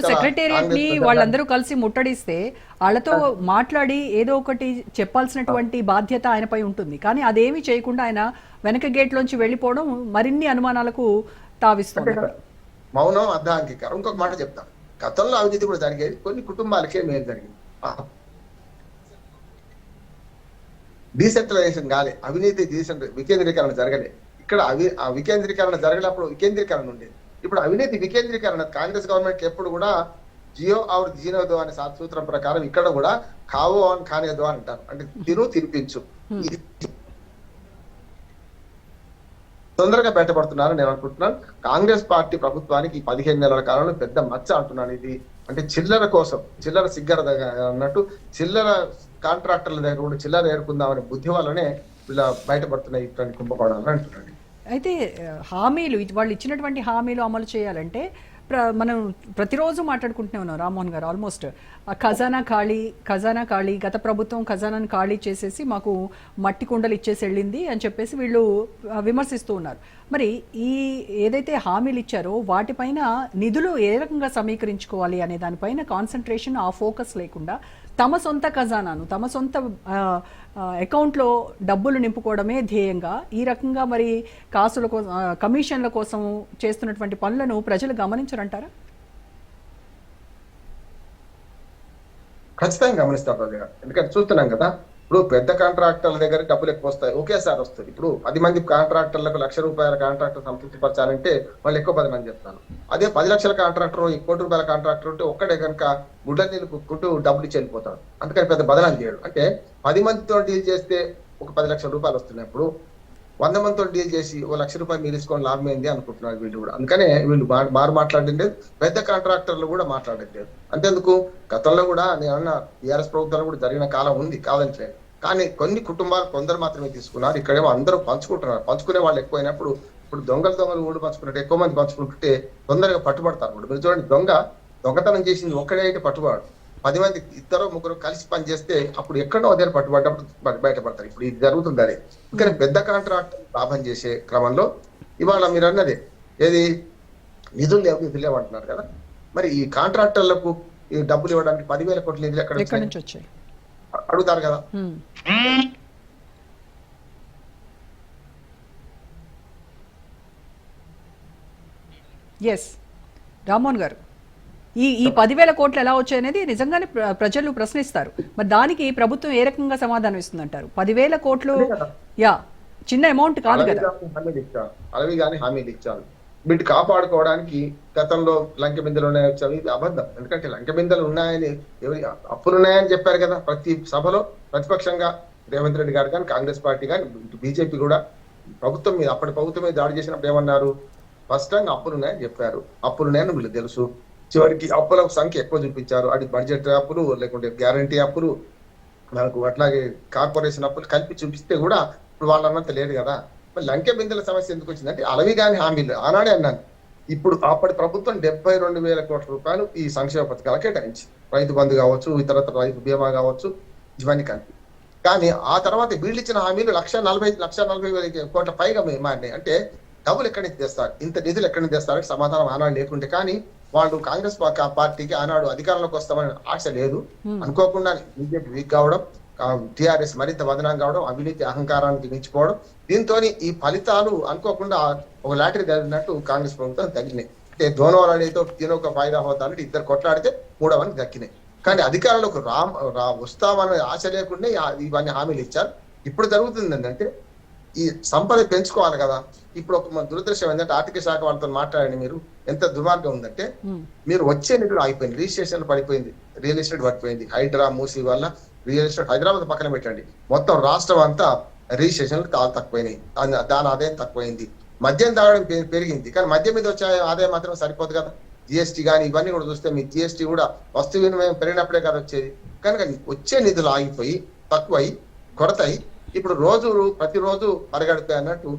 Secretariat ని వాళ్ళందరూ కలిసి ముట్టడిస్తే వాళ్ళతో మాట్లాడి ఏదో ఒకటి చెప్పాల్సినటువంటి బాధ్యత ఆయనపై ఉంటుంది. కానీ అదేమీ చేయకుండా ఆయన వెనక గేట్ లోంచి వెళ్ళిపోవడం మరిన్ని అనుమానాలకు తావిస్తుంది. మౌనం అర్ధాంగీకారం. ఇంకొక మాట చెప్తాను, గతంలో అవినీతి కూడా జరిగేది, కొన్ని కుటుంబాలకే మేలు జరిగింది. డీసెంట్రలైజేషన్ కాలే, అవినీతి వికేంద్రీకరణ జరగలే. ఇక్కడ వికేంద్రీకరణ జరగలేప్పుడు వికేంద్రీకరణ ఉండేది. ఇప్పుడు అవినీతి వికేంద్రీకరణ. కాంగ్రెస్ గవర్నమెంట్ ఎప్పుడు కూడా జియో ఆర్ జీనోదో అనే సూత్రం ప్రకారం ఇక్కడ కూడా కావో అని కానేదో అని అంటారు. అంటే తినిపించు. తొందరగా బయటపడుతున్నారు నేను అనుకుంటున్నాను. కాంగ్రెస్ పార్టీ ప్రభుత్వానికి 15 నెలల కాలంలో పెద్ద మచ్చ అంటున్నాను. ఇది అంటే చిల్లర కోసం, చిల్లర సిగ్గర అన్నట్టు చిల్లర కాంట్రాక్టర్ల దగ్గర కూడా చిల్లర ఏరుకుందామనే బుద్ధి వల్లనే ఇలా బయటపడుతున్నాయి ఇటువంటి కుంభకోణాలను అంటున్నాడు. అయితే హామీలు, వాళ్ళు ఇచ్చినటువంటి హామీలు అమలు చేయాలంటే మనం ప్రతిరోజు మాట్లాడుకుంటూనే ఉన్నాం రామ్మోహన్ గారు. ఆల్మోస్ట్ ఖజానా ఖాళీ, గత ప్రభుత్వం ఖజానాను ఖాళీ చేసేసి మాకు మట్టి కుండలు ఇచ్చేసి వెళ్ళింది అని చెప్పేసి వీళ్ళు విమర్శిస్తూ ఉన్నారు. మరి ఈ ఏదైతే హామీలు ఇచ్చారో వాటిపైన నిధులు ఏ రకంగా సమీకరించుకోవాలి అనే దానిపైన కాన్సన్ట్రేషన్, ఆ ఫోకస్ లేకుండా తమ సొంత ఖజానాను, తమ సొంత అకౌంట్లో డబ్బులు నింపుకోవడమే ధ్యేయంగా ఈ రకంగా మరి కాసుల కోసం, కమిషన్ల కోసం చేస్తున్నటువంటి పనులను ప్రజలు గమనించరంటారా? ఖచ్చితంగా గమనిస్తారు. ఎందుకంటే చూస్తున్నాం కదా, ఇప్పుడు పెద్ద కాంట్రాక్టర్ల దగ్గర డబ్బులు ఎక్కువ వస్తాయి, ఒకేసారి వస్తుంది. ఇప్పుడు 10 మంది కాంట్రాక్టర్లకు ₹1,00,000 కాంట్రాక్టర్ సంతృప్తి పరచాలంటే వాళ్ళు ఎక్కువ 10 మంది చెప్తారు. అదే 10 లక్షల కాంట్రాక్టర్, ₹1,00,00,000 కాంట్రాక్టర్ ఉంటే ఒక్కడే కనుక గుడ్డ నీళ్ళు కుక్కుంటూ డబ్బులు ఇచ్చి వెళ్ళిపోతాడు. అందుకని పెద్ద బదనాలు చేయడు. అంటే 10 మందితో డీల్ చేస్తే ఒక ₹10 లక్షల వస్తున్నాయి. 100 మందితో డీల్ చేసి ₹1,00,000 మీరు తీసుకొని లాభం ఏంది అనుకుంటున్నారు వీళ్ళు కూడా. అందుకనే వీళ్ళు మాట్లాడడం లేదు, పెద్ద కాంట్రాక్టర్లు కూడా మాట్లాడడం లేదు. అంతేందుకు గతంలో కూడా నేను టీఆర్ఎస్ ప్రభుత్వంలో కూడా జరిగిన కాలం ఉంది, కాదని. కానీ కొన్ని కుటుంబాలు కొందరు మాత్రమే తీసుకున్నారు. ఇక్కడేమో అందరూ పంచుకుంటున్నారు. పంచుకునే వాళ్ళు ఎక్కువైనప్పుడు ఇప్పుడు దొంగలు ఊడు పంచుకున్నట్టు ఎక్కువ మంది పంచుకుంటుంటే తొందరగా పట్టుబడతారు. మీరు చూడండి, దొంగతనం చేసింది ఒక్కడే అయితే పట్టుబడు, 10 మంది 2-3 కలిసి పనిచేస్తే అప్పుడు ఎక్కడో అదే పట్టుబడ్డప్పుడు బయటపడతారు. ఇప్పుడు ఇది జరుగుతుంది. అదే ఇంకా పెద్ద కాంట్రాక్టర్ లాభం చేసే క్రమంలో ఇవాళ మీరు అన్నదే ఏది నిధులు లేవంటున్నారు కదా. మరి ఈ కాంట్రాక్టర్లకు ఈ డబ్బులు ఇవ్వడానికి 10,000 కోట్ల నిధులు ఎక్కడ నుంచి వచ్చాయి అడుగుతారు కదా. ఎస్ రామ్మోహన్ గారు, ఈ 10,000 కోట్లు ఎలా వచ్చాయనేది నిజంగానే ప్రజలు ప్రశ్నిస్తారు. మరి దానికి ప్రభుత్వం ఏ రకంగా సమాధానం ఇస్తుందంటారు? 10,000 కోట్లు చిన్న అమౌంట్ కాదు కదా. అలవి కానీ హామీలు ఇచ్చారు. వీటి కాపాడుకోవడానికి గతంలో లంకె బిందెలు ఉన్నాయని వచ్చావు, ఇది అబద్ధం. ఎందుకంటే లంకె బిందెలు ఉన్నాయని అప్పులు ఉన్నాయని చెప్పారు కదా ప్రతి సభలో. ప్రతిపక్షంగా రేవంత్ రెడ్డి గారు కానీ, కాంగ్రెస్ పార్టీ కానీ, బీజేపీ కూడా ప్రభుత్వం మీద, అప్పటి ప్రభుత్వం మీద దాడి చేసినప్పుడు ఏమన్నారు? స్పష్టంగా అప్పులు ఉన్నాయని చెప్పారు. అప్పులు ఉన్నాయని వీళ్ళు తెలుసు. చివరికి అప్పుల సంఖ్య ఎక్కువ చూపించారు. అది బడ్జెట్ అప్పులు, లేకుంటే గ్యారంటీ అప్పులు, మనకు అట్లాగే కార్పొరేషన్ అప్పులు కలిపి చూపిస్తే కూడా ఇప్పుడు వాళ్ళు అన్నంత లేదు కదా. మరి లంకె బిందెల సమస్య ఎందుకు వచ్చిందంటే అలవి కాని హామీలు ఆనాడే అన్నాను. ఇప్పుడు అప్పటి ప్రభుత్వం 72,000 కోట్ల రూపాయలు ఈ సంక్షేమ పథకాలు కేటాయించి, రైతు బంధు కావచ్చు, ఇతరత్ర రైతు బీమా కావచ్చు, ఇవన్నీ కలిపి. కానీ ఆ తర్వాత వీళ్ళు ఇచ్చిన హామీలు 1,40,000 కోట్ల పైగా మారినాయి. అంటే డబ్బులు ఎక్కడి నుంచి తెస్తారు, ఇంత నిధులు ఎక్కడి నుంచి తెస్తారంటే సమాధానం ఆనాడు లేకుంటే. కానీ వాళ్ళు కాంగ్రెస్ పార్టీకి ఆనాడు అధికారంలోకి వస్తామని ఆశ లేదు. అనుకోకుండా బీజేపీ వీక్ కావడం, టిఆర్ఎస్ మరింత బదనాం కావడం, అవినీతి అహంకారానికి మించిపోవడం, దీంతో ఈ ఫలితాలు అనుకోకుండా ఒక లాటరీ జరిగినట్టు కాంగ్రెస్ ప్రభుత్వం తగ్గినాయి. అంటే ధోనోవాలతో తినొక ఫాయిదా హోతాలంటే 2 కొట్లాడితే 3వ దక్కినాయి. కానీ అధికారంలోకి వస్తామనే ఆశ లేకుండా ఇవన్నీ హామీలు ఇచ్చారు. ఇప్పుడు జరుగుతుంది ఏంటంటే ఈ సంపద పెంచుకోవాలి కదా. ఇప్పుడు ఒక దురదృష్టం ఏంటంటే ఆర్థిక శాఖ వాళ్ళతో మాట్లాడండి, మీరు ఎంత దుర్మార్గం ఉందంటే మీరు వచ్చే నిధులు అయిపోయింది, రిజిస్ట్రేషన్ పడిపోయింది, రియల్ ఎస్టేట్ పడిపోయింది, హైడ్రా మూసి వల్ల రియల్ ఎస్టేట్ హైదరాబాద్ పక్కన పెట్టండి, మొత్తం రాష్ట్రం అంతా రిజిస్ట్రేషన్లు తక్కువైనాయి, దాని ఆదాయం తక్కువైంది. మద్యం తాగడం పెరిగింది, కానీ మద్యం మీద వచ్చే ఆదాయం మాత్రం సరిపోదు కదా. జిఎస్టీ కానీ ఇవన్నీ కూడా చూస్తే మీ జిఎస్టీ కూడా వస్తు వినిమయం పెరిగినప్పుడే కదా వచ్చేది. కనుక వచ్చే నిధులు ఆగిపోయి తక్కువై కొరతయి ఇప్పుడు ప్రతిరోజు పరిగడిపే అన్నట్టు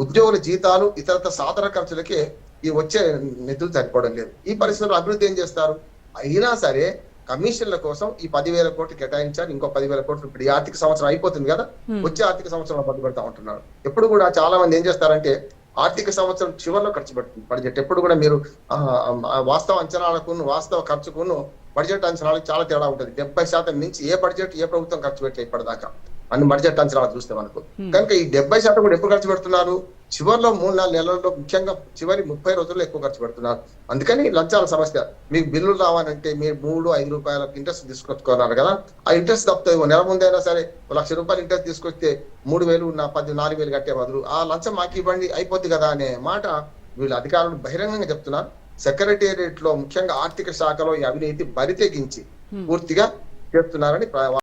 ఉద్యోగుల జీతాలు, ఇతరత్ర సాధారణ ఖర్చులకే ఈ వచ్చే నిధులు సరిపోవడం లేదు. ఈ పరిస్థితుల్లో అభివృద్ధి ఏం చేస్తారు? అయినా సరే కమిషన్ల కోసం ఈ 10,000 కోట్లు కేటాయించారు. ఇంకో 10,000 కోట్లు ఇప్పుడు ఈ ఆర్థిక సంవత్సరం అయిపోతుంది కదా, వచ్చే ఆర్థిక సంవత్సరంలో మొదలు పెడతా ఉంటున్నారు. ఎప్పుడు కూడా చాలా మంది ఏం చేస్తారంటే ఆర్థిక సంవత్సరం చివరిలో ఖర్చు పెడుతుంది బడ్జెట్. ఎప్పుడు కూడా మీరు వాస్తవ అంచనాలకు వాస్తవ ఖర్చుకును బడ్జెట్ అంచనాలకు చాలా తేడా ఉంటుంది. 70% నుంచి ఏ బడ్జెట్ ఏ ప్రభుత్వం ఖర్చు పెట్టలేదు ఇప్పటిదాకా అన్ని బడ్జెట్ అంచనాలు చూస్తే మనకు. కనుక ఈ 70% కూడా ఎప్పుడు ఖర్చు పెడుతున్నారు? చివరిలో 3-4 నెలల్లో, ముఖ్యంగా చివరి 30 రోజుల్లో ఎక్కువ ఖర్చు పెడుతున్నారు. అందుకని లంచాల సమస్య. మీకు బిల్లులు రావాలంటే మీరు 3-5 రూపాయలకు ఇంట్రెస్ట్ తీసుకొచ్చుకున్నారు కదా, ఆ ఇంట్రెస్ట్ తప్పుతుంది. నెల ముందైనా సరే ₹1,00,000 ఇంట్రెస్ట్ తీసుకొస్తే 3,000 4,000 కట్టే బదులు ఆ లంచం మాకు ఇవ్వండి అయిపోద్ది కదా అనే మాట వీళ్ళు అధికారులు బహిరంగంగా చెప్తున్నారు. సెక్రటేరియట్ లో ముఖ్యంగా ఆర్థిక శాఖలో ఈ అవినీతి బరి తెగించి పూర్తిగా చేస్తున్నారని